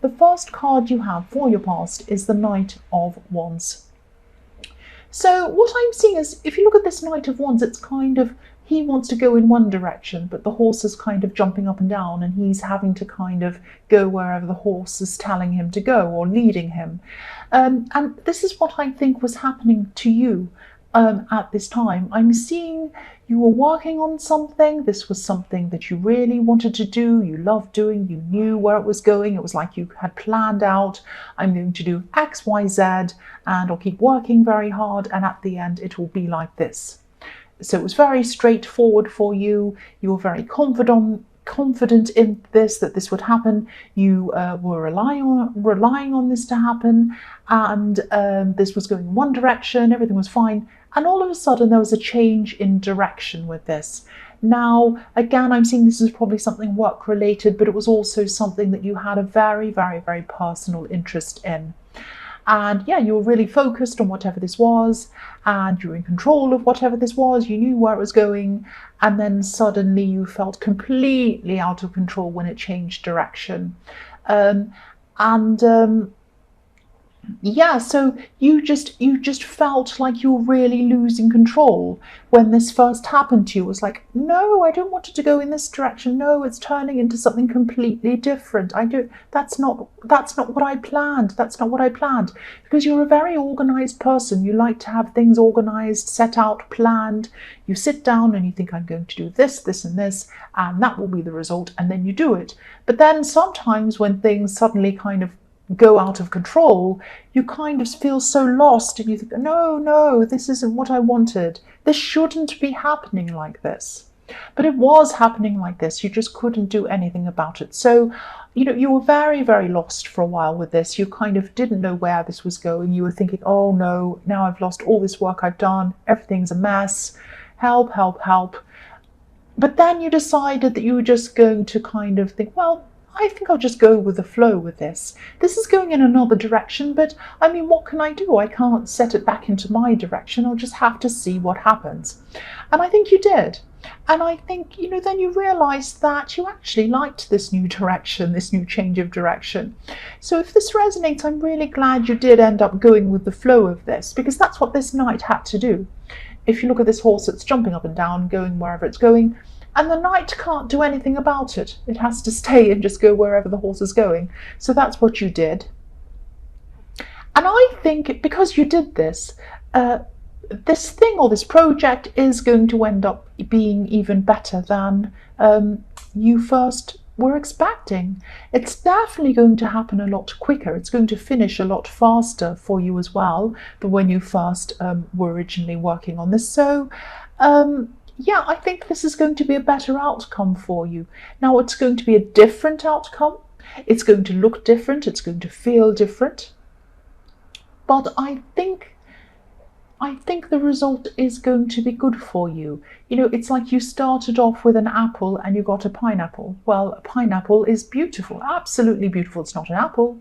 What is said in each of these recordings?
the first card you have for your past is the Knight of Wands. So what I'm seeing is, if you look at this Knight of Wands, it's kind of, he wants to go in one direction, but the horse is kind of jumping up and down, and he's having to kind of go wherever the horse is telling him to go or leading him. And this is what I think was happening to you at this time. I'm seeing you were working on something. This was something that you really wanted to do, you loved doing, you knew where it was going. It was like you had planned out, I'm going to do X, Y, Z, and I'll keep working very hard, and at the end it will be like this. So it was very straightforward for you. You were very confident in this, that this would happen. You were relying on this to happen, and this was going in one direction, everything was fine. And all of a sudden there was a change in direction with this. Now, again, I'm seeing this is probably something work related, but it was also something that you had a very, very, very personal interest in. And yeah, you were really focused on whatever this was, and you were in control of whatever this was, you knew where it was going, and then suddenly you felt completely out of control when it changed direction. Yeah, so you just felt like you were really losing control when this first happened to you. It was like, no, I don't want it to go in this direction. No, it's turning into something completely different. That's not what I planned. That's not what I planned. Because you're a very organized person. You like to have things organized, set out, planned. You sit down and you think, I'm going to do this, this, and this, and that will be the result, and then you do it. But then sometimes when things suddenly kind of go out of control, you kind of feel so lost, and you think, no, this isn't what I wanted. This shouldn't be happening like this. But it was happening like this. You just couldn't do anything about it. So, you were very, very lost for a while with this. You kind of didn't know where this was going. You were thinking, oh no, now I've lost all this work I've done. Everything's a mess. Help, help, help. But then you decided that you were just going to kind of think, well, I think I'll just go with the flow with this. This is going in another direction, but I mean, what can I do? I can't set it back into my direction. I'll just have to see what happens. And I think you did. And I think, then you realized that you actually liked this new direction, this new change of direction. So if this resonates, I'm really glad you did end up going with the flow of this, because that's what this Knight had to do. If you look at this horse, it's jumping up and down, going wherever it's going, and the Knight can't do anything about it. It has to stay and just go wherever the horse is going. So that's what you did. And I think because you did this, this thing or this project is going to end up being even better than you first were expecting. It's definitely going to happen a lot quicker. It's going to finish a lot faster for you as well than when you first were originally working on this. So, yeah, I think this is going to be a better outcome for you. Now, it's going to be a different outcome. It's going to look different. It's going to feel different. But I think the result is going to be good for you. It's like you started off with an apple and you got a pineapple. Well, a pineapple is beautiful, absolutely beautiful. It's not an apple,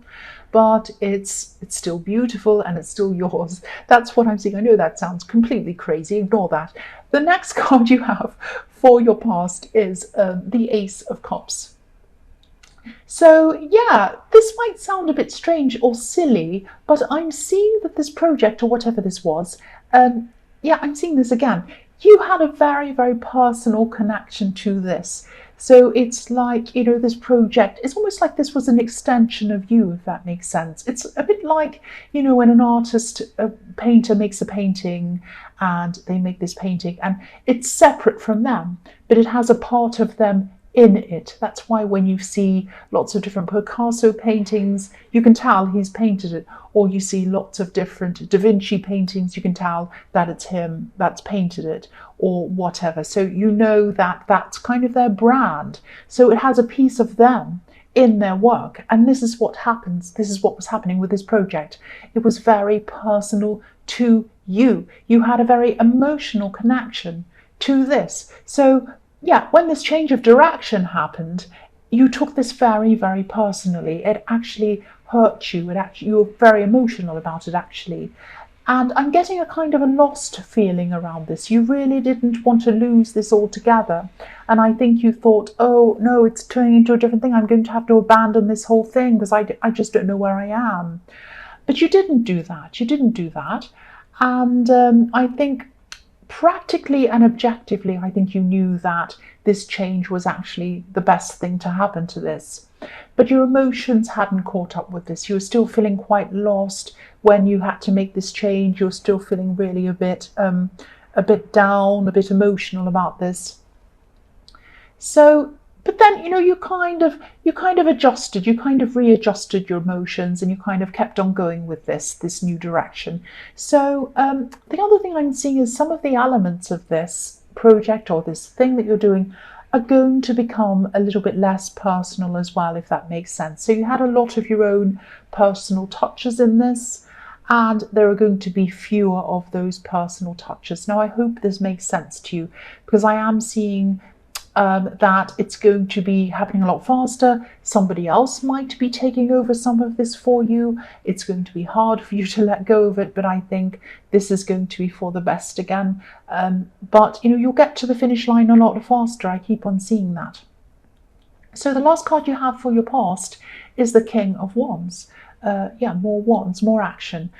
but it's still beautiful and it's still yours. That's what I'm saying. I know that sounds completely crazy. Ignore that. The next card you have for your past is the Ace of Cups. So yeah, this might sound a bit strange or silly, but I'm seeing that this project, or whatever this was, yeah, I'm seeing this again. You had a very, very personal connection to this. So it's like, this project, it's almost like this was an extension of you, if that makes sense. It's a bit like, when an artist, a painter makes a painting and they make this painting and it's separate from them, but it has a part of them in it. That's why when you see lots of different Picasso paintings, you can tell he's painted it. Or you see lots of different Da Vinci paintings, you can tell that it's him that's painted it, or whatever. So you know that that's kind of their brand. So it has a piece of them in their work. And this is what happens. This is what was happening with this project. It was very personal to you. You had a very emotional connection to this. So yeah, when this change of direction happened, you took this very, very personally. It actually hurt you. You were very emotional about it, actually. And I'm getting a kind of a lost feeling around this. You really didn't want to lose this altogether. And I think you thought, oh, no, it's turning into a different thing. I'm going to have to abandon this whole thing because I just don't know where I am. But you didn't do that. You didn't do that. And I think practically and objectively, I think you knew that this change was actually the best thing to happen to this. But your emotions hadn't caught up with this. You were still feeling quite lost when you had to make this change. You were still feeling really a bit down, a bit emotional about this. So, but then, you know, you kind of adjusted, you kind of readjusted your emotions, and you kind of kept on going with this new direction. So the other thing I'm seeing is some of the elements of this project or this thing that you're doing are going to become a little bit less personal as well, if that makes sense. So you had a lot of your own personal touches in this, and there are going to be fewer of those personal touches. Now, I hope this makes sense to you, because I am seeing that it's going to be happening a lot faster. Somebody else might be taking over some of this for you. It's going to be hard for you to let go of it, but I think this is going to be for the best again. But you know, you'll get to the finish line a lot faster. I keep on seeing that. So the last card you have for your past is the King of Wands. More wands, more action.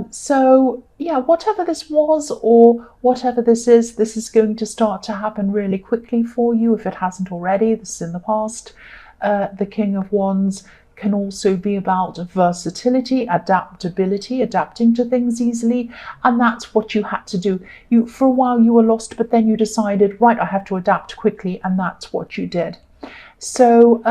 So yeah, whatever this was or whatever this is going to start to happen really quickly for you if it hasn't already. This is in the past. The King of Wands can also be about versatility, adaptability, adapting to things easily, and that's what you had to do. For a while you were lost, but then you decided, right, I have to adapt quickly, and that's what you did. So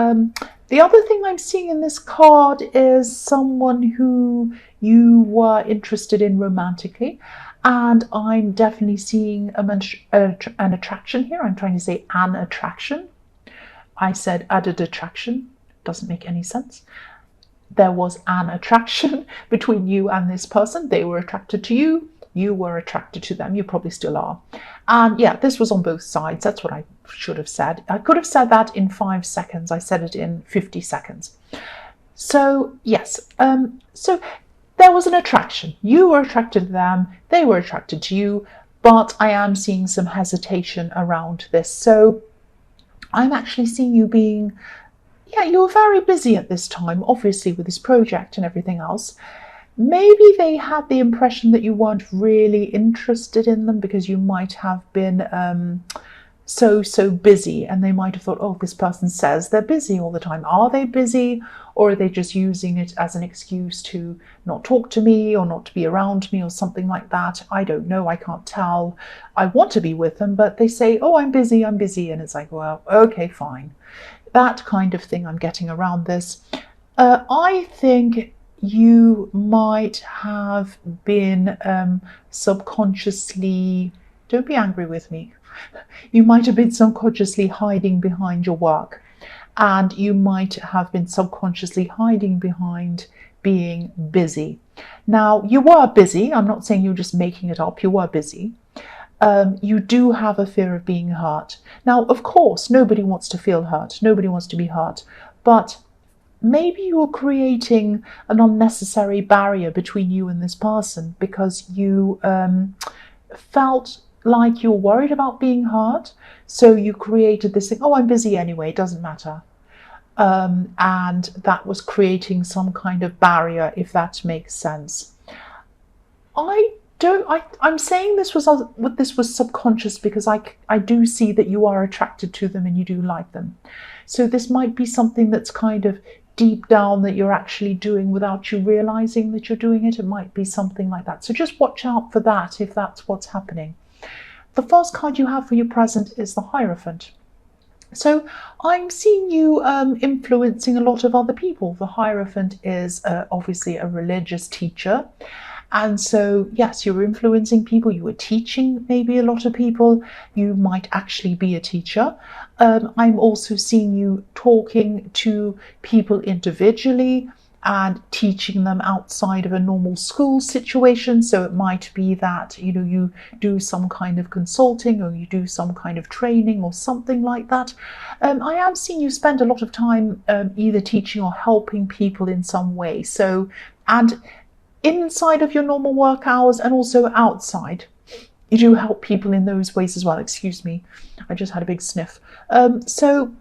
the other thing I'm seeing in this card is someone who you were interested in romantically, and I'm definitely seeing an attraction here. I'm trying to say an attraction. I said added attraction. Doesn't make any sense. There was an attraction between you and this person. They were attracted to you. You were attracted to them. You probably still are. And yeah, this was on both sides. That's what I should have said. I could have said that in 5 seconds. I said it in 50 seconds. So yes, so there was an attraction. You were attracted to them. They were attracted to you. But I am seeing some hesitation around this. So I'm actually seeing you being, you were very busy at this time, obviously with this project and everything else. Maybe they had the impression that you weren't really interested in them because you might have been so busy, and they might have thought, oh, this person says they're busy all the time. Are they busy, or are they just using it as an excuse to not talk to me or not to be around me or something like that? I don't know. I can't tell. I want to be with them, but they say, oh, I'm busy. And it's like, well, okay, fine. That kind of thing I'm getting around this. I think you might have been subconsciously, don't be angry with me, you might have been subconsciously hiding behind your work, and you might have been subconsciously hiding behind being busy. Now, you were busy. I'm not saying you're just making it up. You were busy. You do have a fear of being hurt. Now, of course, nobody wants to feel hurt. Nobody wants to be hurt. But maybe you're creating an unnecessary barrier between you and this person because you felt like you're worried about being hurt. So you created this thing, oh, I'm busy anyway, it doesn't matter. And that was creating some kind of barrier, if that makes sense. I'm saying this was subconscious because I do see that you are attracted to them and you do like them. So this might be something that's kind of deep down that you're actually doing without you realizing that you're doing it. It might be something like that. So just watch out for that if that's what's happening. The first card you have for your present is the Hierophant. So I'm seeing you influencing a lot of other people. The Hierophant is obviously a religious teacher. And so, yes, you were influencing people. You were teaching maybe a lot of people. You might actually be a teacher. I'm also seeing you talking to people individually and teaching them outside of a normal school situation. So it might be that, you do some kind of consulting or you do some kind of training or something like that. I am seeing you spend a lot of time either teaching or helping people in some way. So, and inside of your normal work hours and also outside. You do help people in those ways as well. Excuse me, I just had a big sniff. So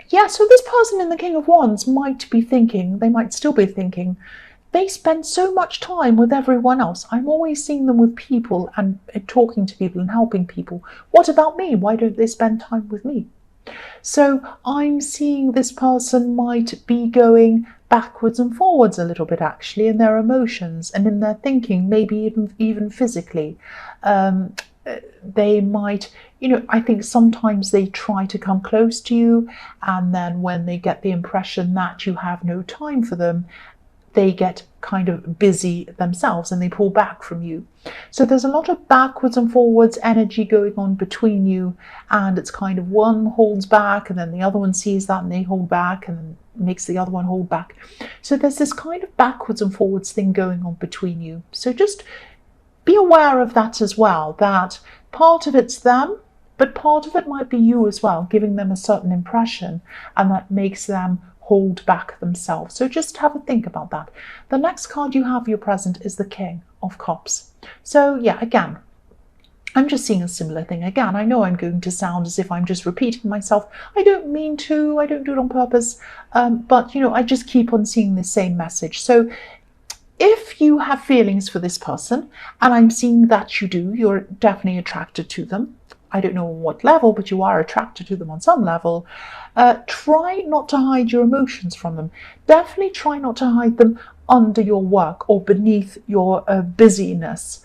this person in the King of Wands might be thinking, they might still be thinking, they spend so much time with everyone else. I'm always seeing them with people and talking to people and helping people. What about me? Why don't they spend time with me? So I'm seeing this person might be going backwards and forwards a little bit, actually, in their emotions and in their thinking, maybe even physically. They might, I think sometimes they try to come close to you, and then when they get the impression that you have no time for them, they get kind of busy themselves and they pull back from you. So there's a lot of backwards and forwards energy going on between you, and it's kind of one holds back and then the other one sees that and they hold back and then makes the other one hold back. So there's this kind of backwards and forwards thing going on between you. So just be aware of that as well, that part of it's them, but part of it might be you as well, giving them a certain impression, and that makes them hold back themselves. So just have a think about that. The next card you have for your present is the King of Cups. So yeah, again, I'm just seeing a similar thing. Again, I know I'm going to sound as if I'm just repeating myself. I don't mean to, I don't do it on purpose, but I just keep on seeing the same message. So if you have feelings for this person, and I'm seeing that you do, you're definitely attracted to them. I don't know on what level, but you are attracted to them on some level. Try not to hide your emotions from them. Definitely try not to hide them under your work or beneath your busyness,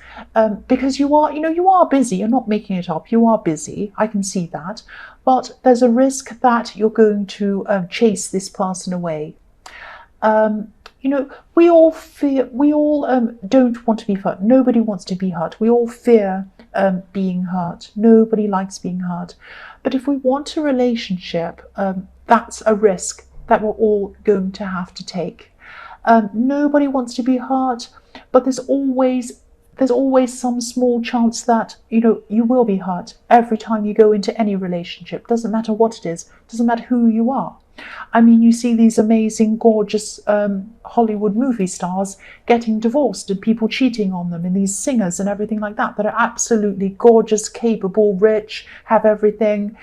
because you are busy. You're not making it up. You are busy. I can see that, but there's a risk that you're going to chase this person away. We all fear. We all don't want to be hurt. Nobody wants to be hurt. We all fear being hurt. Nobody likes being hurt. But if we want a relationship, that's a risk that we're all going to have to take. Nobody wants to be hurt, but there's always some small chance that you will be hurt every time you go into any relationship. Doesn't matter what it is. Doesn't matter who you are. I mean, you see these amazing, gorgeous Hollywood movie stars getting divorced and people cheating on them, and these singers and everything like that are absolutely gorgeous, capable, rich, have everything,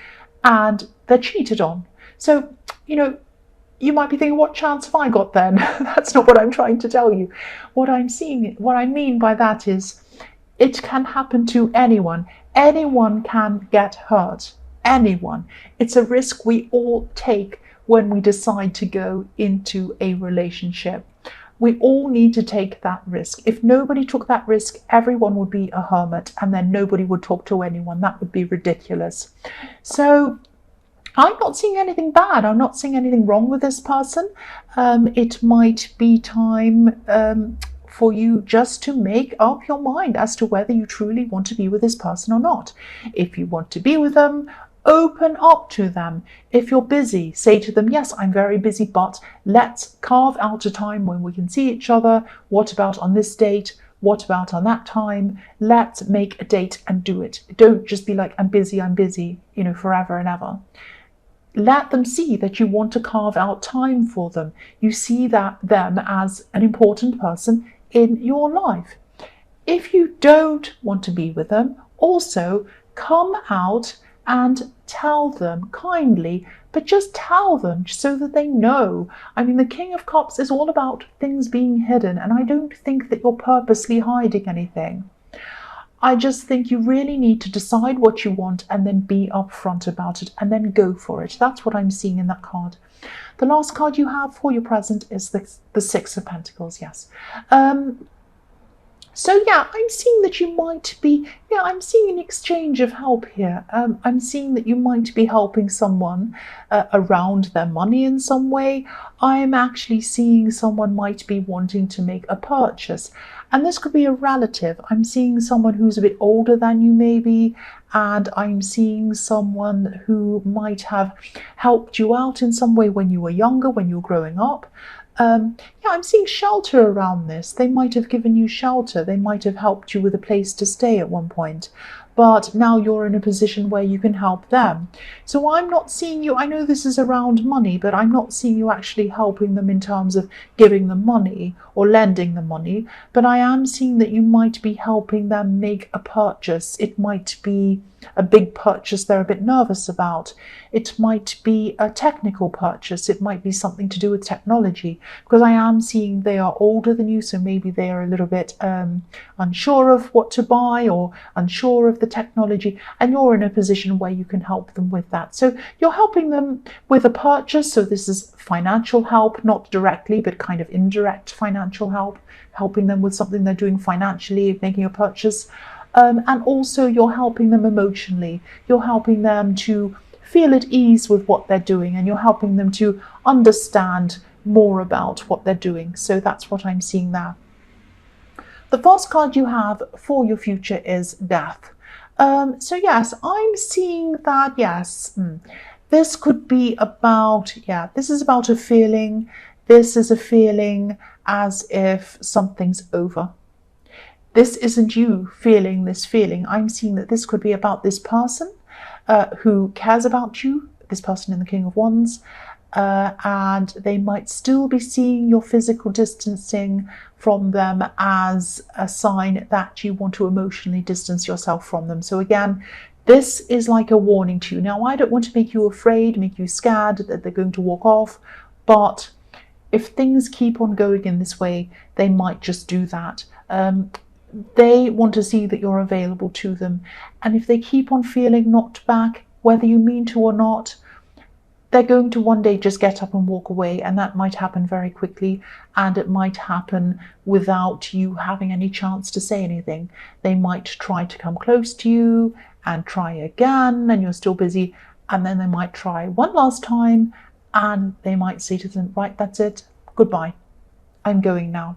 and they're cheated on. So, you might be thinking, what chance have I got then? That's not what I'm trying to tell you. What I mean by that is, it can happen to anyone. Anyone can get hurt. Anyone. It's a risk we all take when we decide to go into a relationship. We all need to take that risk. If nobody took that risk, everyone would be a hermit, and then nobody would talk to anyone. That would be ridiculous. So I'm not seeing anything bad. I'm not seeing anything wrong with this person. It might be time for you just to make up your mind as to whether you truly want to be with this person or not. If you want to be with them, open up to them. If you're busy, say to them, yes, I'm very busy, but let's carve out a time when we can see each other. What about on this date? What about on that time? Let's make a date and do it. Don't just be like, I'm busy, forever and ever. Let them see that you want to carve out time for them. You see them as an important person in your life. If you don't want to be with them, also come out and tell them kindly, but just tell them so that they know. I mean, the King of Cups is all about things being hidden, and I don't think that you're purposely hiding anything. I just think you really need to decide what you want and then be upfront about it and then go for it. That's what I'm seeing in that card. The last card you have for your present is the Six of Pentacles, yes. So yeah, I'm seeing that you might be, I'm seeing an exchange of help here. I'm seeing that you might be helping someone around their money in some way. I'm actually seeing someone might be wanting to make a purchase. And this could be a relative. I'm seeing someone who's a bit older than you maybe, and I'm seeing someone who might have helped you out in some way when you were younger, when you were growing up. I'm seeing shelter around this. They might have given you shelter. They might have helped you with a place to stay at one point. but now you're in a position where you can help them. So I'm not seeing you, I know this is around money, but I'm not seeing you actually helping them in terms of giving them money or lending them money, but I am seeing that you might be helping them make a purchase. It might be a big purchase they're a bit nervous about. It might be a technical purchase. It might be something to do with technology, because I am seeing they are older than you, so maybe they are a little bit unsure of what to buy or unsure of the technology, and you're in a position where you can help them with that. So you're helping them with a purchase. So this is financial help, not directly, but kind of indirect financial help, helping them with something they're doing financially, making a purchase. And also you're helping them emotionally. You're helping them to feel at ease with what they're doing, and you're helping them to understand more about what they're doing. So that's what I'm seeing there. The first card you have for your future is Death. So yes, I'm seeing that, yes, this could be about, this is about a feeling. This is a feeling as if something's over. This isn't you feeling this feeling. I'm seeing that this could be about this person who cares about you, this person in the King of Wands, and they might still be seeing your physical distancing from them as a sign that you want to emotionally distance yourself from them. So again, this is like a warning to you. Now, I don't want to make you afraid, make you scared that they're going to walk off, but if things keep on going in this way, they might just do that. They want to see that you're available to them. And if they keep on feeling knocked back, whether you mean to or not, they're going to one day just get up and walk away. And that might happen very quickly. And it might happen without you having any chance to say anything. They might try to come close to you and try again, and you're still busy. And then they might try one last time, and they might say to them, right, that's it. Goodbye. I'm going now.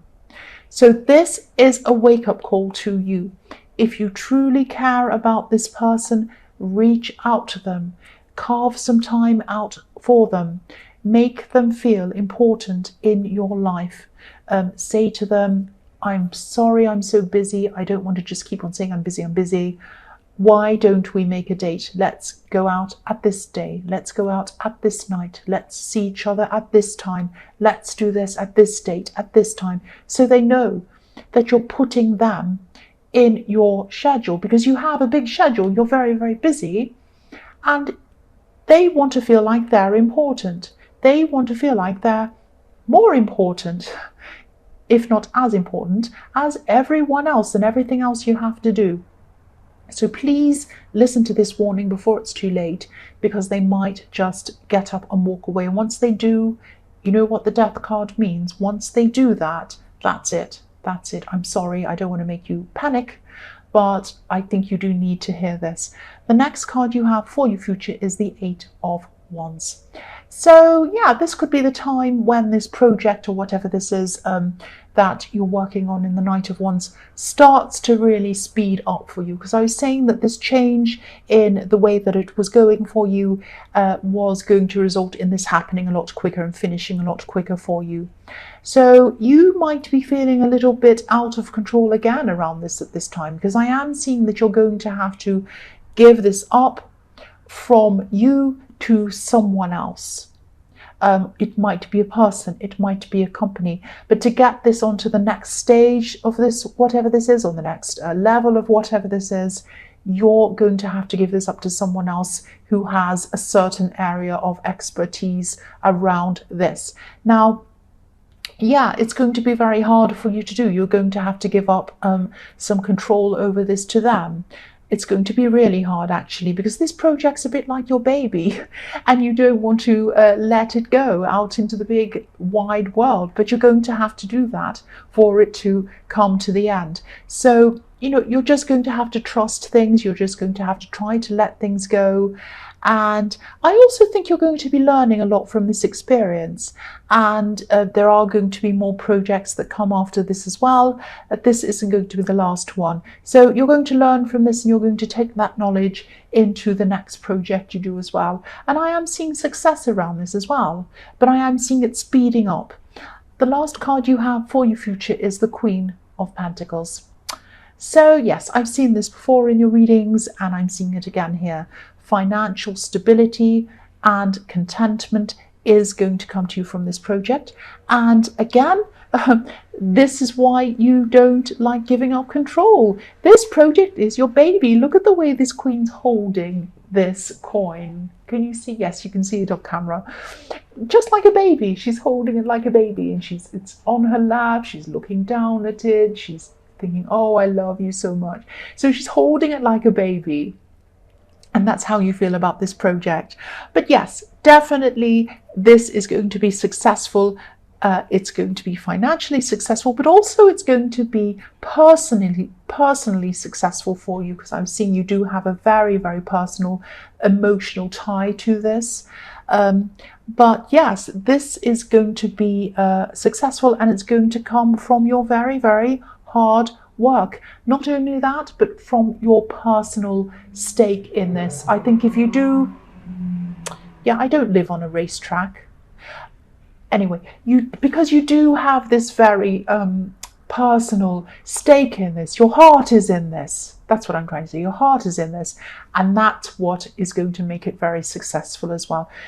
So this is a wake-up call to you. If you truly care about this person, reach out to them. Carve some time out for them. Make them feel important in your life. Say to them, I'm sorry I'm so busy. I don't want to just keep on saying I'm busy, I'm busy. Why don't we make a date? Let's go out at this day. Let's go out at this night. Let's see each other at this time. Let's do this at this date, at this time. So they know that you're putting them in your schedule, because you have a big schedule. You're very, very busy, and they want to feel like they're important. They want to feel like they're more important, if not as important, as everyone else and everything else you have to do. So please listen to this warning before it's too late, because they might just get up and walk away. And once they do, you know what the Death card means. Once they do that, that's it. That's it. I'm sorry, I don't want to make you panic, but I think you do need to hear this. The next card you have for your future is the Eight of Wands. So yeah, this could be the time when this project or whatever this is that you're working on in the Knight of Wands starts to really speed up for you. Because I was saying that this change in the way that it was going for you was going to result in this happening a lot quicker and finishing a lot quicker for you. So you might be feeling a little bit out of control again around this at this time, because I am seeing that you're going to have to give this up from you to someone else. It might be a person, it might be a company, but to get this onto the next stage of this, whatever this is, on the next level of whatever this is, you're going to have to give this up to someone else who has a certain area of expertise around this. Now, yeah, it's going to be very hard for you to do. You're going to have to give up some control over this to them. It's going to be really hard, actually, because this project's a bit like your baby and you don't want to let it go out into the big wide world, but you're going to have to do that for it to come to the end. So, you know, you're just going to have to trust things. You're just going to have to try to let things go. And I also think you're going to be learning a lot from this experience. And there are going to be more projects that come after this as well. This isn't going to be the last one. So you're going to learn from this, and you're going to take that knowledge into the next project you do as well. And I am seeing success around this as well, but I am seeing it speeding up. The last card you have for your future is the Queen of Pentacles. So yes, I've seen this before in your readings, and I'm seeing it again here. Financial stability and contentment is going to come to you from this project. And again, this is why you don't like giving up control. This project is your baby. Look at the way this queen's holding this coin. Can you see? Yes, you can see it on camera. Just like a baby. She's holding it like a baby, and it's on her lap. She's looking down at it. She's thinking, oh, I love you so much. So she's holding it like a baby. And that's how you feel about this project. But yes, definitely this is going to be successful. It's going to be financially successful, but also it's going to be personally successful for you, because I'm seeing you do have a very, very personal, emotional tie to this. But yes, this is going to be successful, and it's going to come from your very, very hard work. Not only that, but from your personal stake in this. I think if you do, yeah, I don't live on a racetrack. Anyway, because you do have this very personal stake in this. Your heart is in this. That's what I'm trying to say. Your heart is in this, and that's what is going to make it very successful as well.